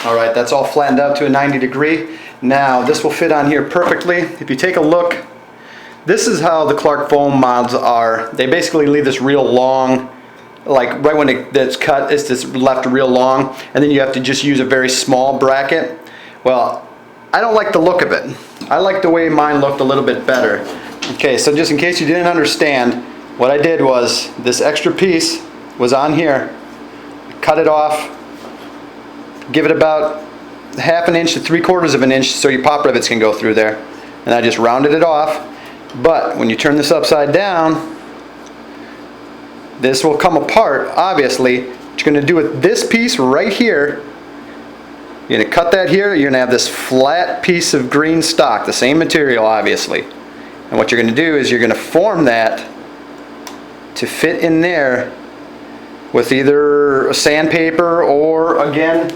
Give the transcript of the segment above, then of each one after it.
Alright, that's all flattened out to a 90 degree. Now this will fit on here perfectly. If you take a look, this is how the Clark foam mods are. They basically leave this real long, like right when it's cut, it's just left real long, and then you have to just use a very small bracket. Well, I don't like the look of it. I like the way mine looked a little bit better. Okay, so just in case you didn't understand, what I did was this extra piece was on here, cut it off, give it about half an inch to 3/4 of an inch so your pop rivets can go through there, and I just rounded it off. But when you turn this upside down, this will come apart, obviously. What you're going to do with this piece right here, you're going to cut that here, you're going to have this flat piece of green stock, the same material obviously. And what you're going to do is you're going to form that to fit in there with either a sandpaper or, again,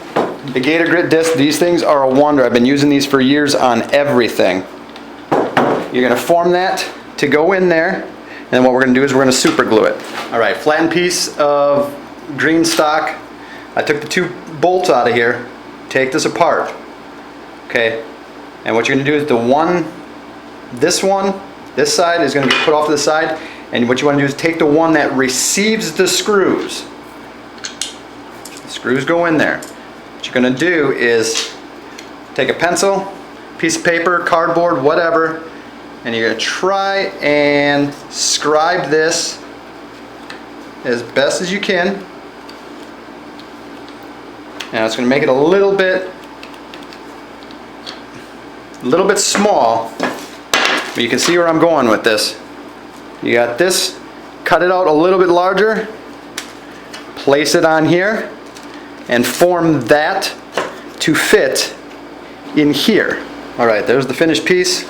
the Gator Grit disc. These things are a wonder. I've been using these for years on everything. You're going to form that to go in there, and then what we're going to do is we're going to super glue it. Alright, flattened piece of green stock. I took the 2 bolts out of here. Take this apart. Okay, and what you're going to do is this side is going to be put off to the side, and what you want to do is take the one that receives the screws. The screws go in there. What you're going to do is take a pencil, piece of paper, cardboard, whatever, and you're going to try and scribe this as best as you can. Now it's going to make it a little bit small, but you can see where I'm going with this. You got this, cut it out a little bit larger, place it on here, and form that to fit in here. Alright, there's the finished piece.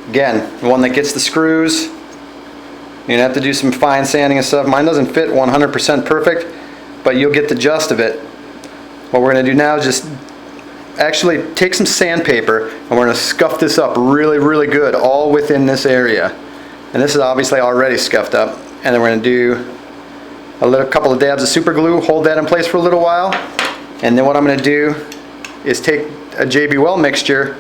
Again, the one that gets the screws. You're going to have to do some fine sanding and stuff. Mine doesn't fit 100% perfect, but you'll get the gist of it. What we're going to do now is just actually take some sandpaper, and we're going to scuff this up really, really good all within this area. And this is obviously already scuffed up. And then we're going to do a couple of dabs of super glue, hold that in place for a little while. And then what I'm going to do is take a JB Weld mixture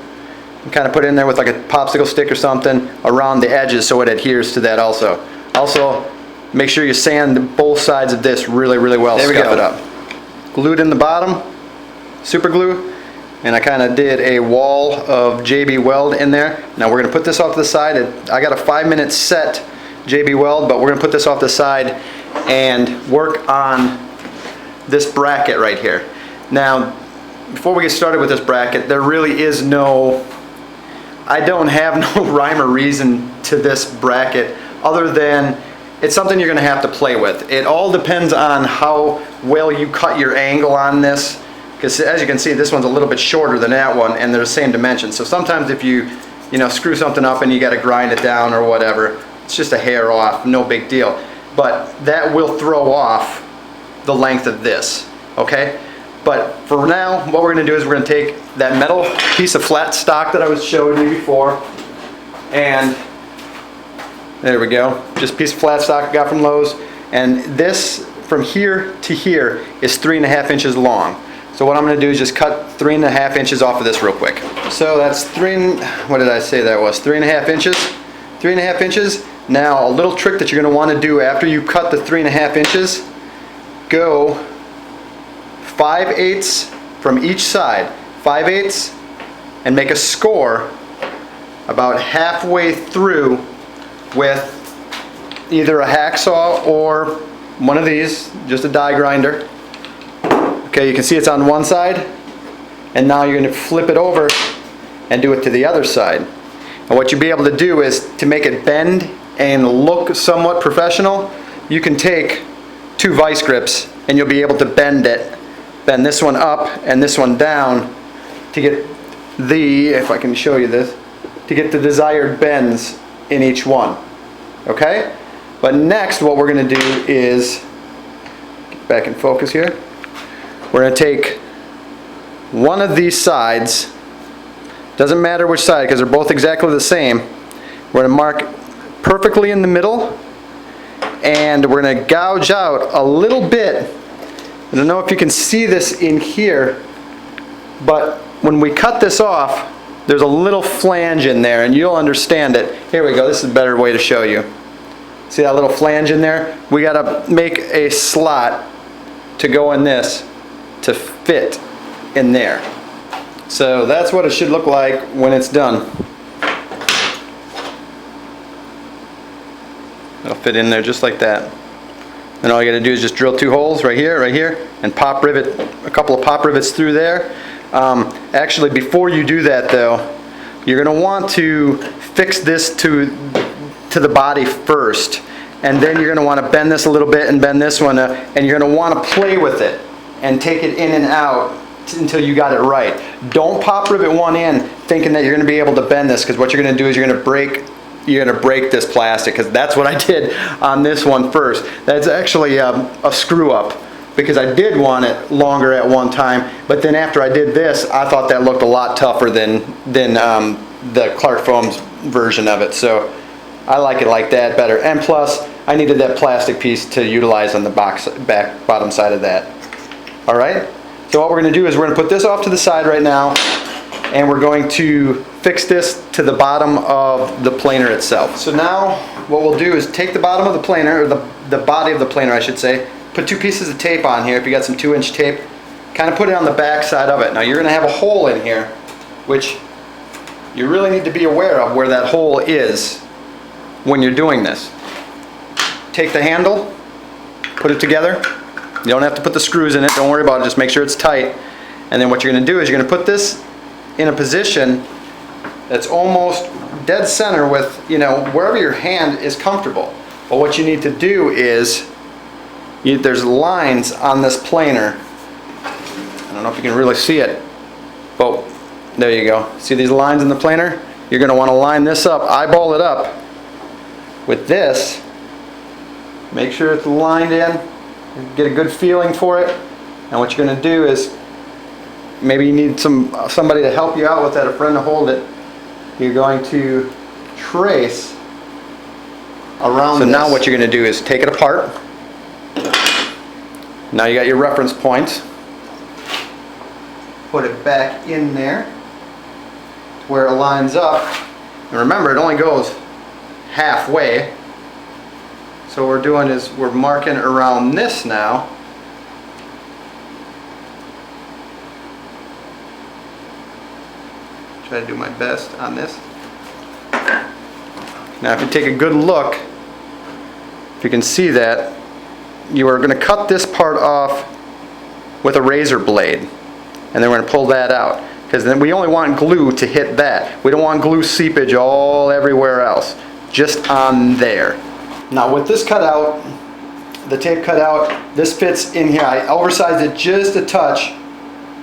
and kind of put it in there with like a popsicle stick or something around the edges so it adheres to that also. Also, make sure you sand both sides of this really, really well. There we go. Scuff it up. Glued in the bottom, super glue, and I kind of did a wall of JB Weld in there. Now we're going to put this off to the side. I got a 5-minute set JB Weld, but we're going to put this off the side and work on this bracket right here. Now, before we get started with this bracket, there really is I don't have no rhyme or reason to this bracket other than it's something you're going to have to play with. It all depends on how well you cut your angle on this, because as you can see, this one's a little bit shorter than that one, and they're the same dimensions. So sometimes if you screw something up and you got to grind it down or whatever, it's just a hair off, no big deal. But that will throw off the length of this, okay? But for now, what we're going to do is we're going to take that metal piece of flat stock that I was showing you before, and there we go, just a piece of flat stock I got from Lowe's, and this from here to here is 3.5 inches long. So what I'm going to do is just cut 3.5 inches off of this real quick. So that's what did I say that was? 3.5 inches. 3.5 inches. Now a little trick that you're going to want to do after you cut the 3.5 inches, go 5/8 from each side, 5/8, and make a score about halfway through with either a hacksaw or one of these, just a die grinder. Okay, you can see it's on one side, and now you're going to flip it over and do it to the other side. And what you'll be able to do is, to make it bend and look somewhat professional, you can take 2 vice grips and you'll be able to bend this one up and this one down to get if I can show you this, to get the desired bends in each one. Okay? But next what we're going to do is, get back in focus here, we're going to take one of these sides, doesn't matter which side because they're both exactly the same, we're going to mark perfectly in the middle, and we're going to gouge out a little bit. I don't know if you can see this in here, But when we cut this off, there's a little flange in there, and you'll understand it. Here we go, this is a better way to show you. See that little flange in there? We gotta make a slot to go in this to fit in there. So that's what it should look like when it's done. It'll fit in there just like that. And all you gotta do is just drill 2 holes right here, and pop rivet, a couple of pop rivets through there. Actually, before you do that though, you're gonna want to fix this to the body first. And then you're gonna wanna bend this a little bit and bend this one, and you're gonna wanna play with it and take it in and out until you got it right. Don't pop rivet one in thinking that you're gonna be able to bend this, because what you're gonna do is you're gonna break this plastic, because that's what I did on this one first. That's actually a screw up, because I did want it longer at one time, but then after I did this, I thought that looked a lot tougher than the Clark Foam's version of it. So I like it like that better. And plus, I needed that plastic piece to utilize on the bottom side of that. All right. So what we're going to do is we're going to put this off to the side right now, and we're going to fix this to the bottom of the planer itself. So now what we'll do is take the bottom of the planer, or the body of the planer I should say, put 2 pieces of tape on here. If you got some 2-inch tape, kind of put it on the back side of it. Now you're going to have a hole in here, which you really need to be aware of where that hole is when you're doing this. Take the handle, put it together. You don't have to put the screws in it, don't worry about it, just make sure it's tight. And then what you're going to do is you're going to put this in a position that's almost dead center with, you know, wherever your hand is comfortable. But what you need to do is, there's lines on this planer. I don't know if you can really see it, but there you go. See these lines in the planer? You're going to want to line this up, eyeball it up with this. Make sure it's lined in, get a good feeling for it. And what you're going to do is, maybe you need somebody to help you out with that, a friend to hold it. You're going to trace around this. So now what you're going to do is take it apart. Now you got your reference points. Put it back in there where it lines up. And remember, it only goes halfway. So what we're doing is we're marking around this now. Try to do my best on this. Now if you take a good look, if you can see that, you are going to cut this part off with a razor blade, and then we're going to pull that out, because then we only want glue to hit that. We don't want glue seepage all everywhere else, just on there. Now with this cut out, the tape cut out, this fits in here. I oversized it just a touch,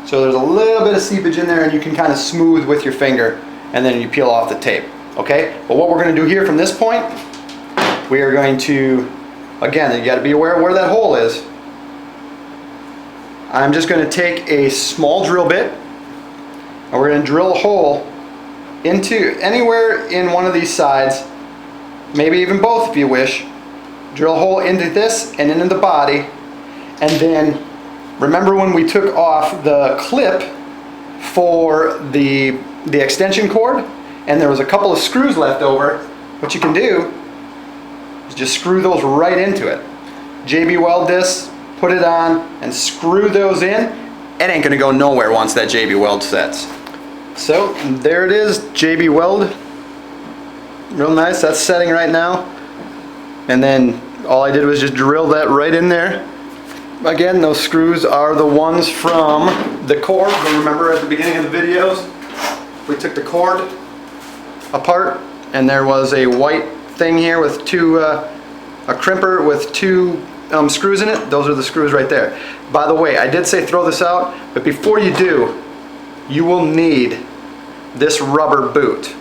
so there's a little bit of seepage in there, and you can kind of smooth with your finger, and then you peel off the tape. Okay, but what we're going to do here from this point, we are going to, again, you got to be aware of where that hole is. I'm just going to take a small drill bit, and we're going to drill a hole into anywhere in one of these sides, maybe even both if you wish. Drill a hole into this and into the body, and then remember when we took off the clip for the extension cord, and there was a couple of screws left over, what you can do is just screw those right into it. JB weld this, put it on, and screw those in. It ain't gonna go nowhere once that JB weld sets. So there it is, JB weld. Real nice, that's setting right now. And then all I did was just drill that right in there. Again, those screws are the ones from the cord. Remember at the beginning of the videos, we took the cord apart, and there was a white thing here with a crimper with 2 screws in it. Those are the screws right there. By the way, I did say throw this out, but before you do, you will need this rubber boot.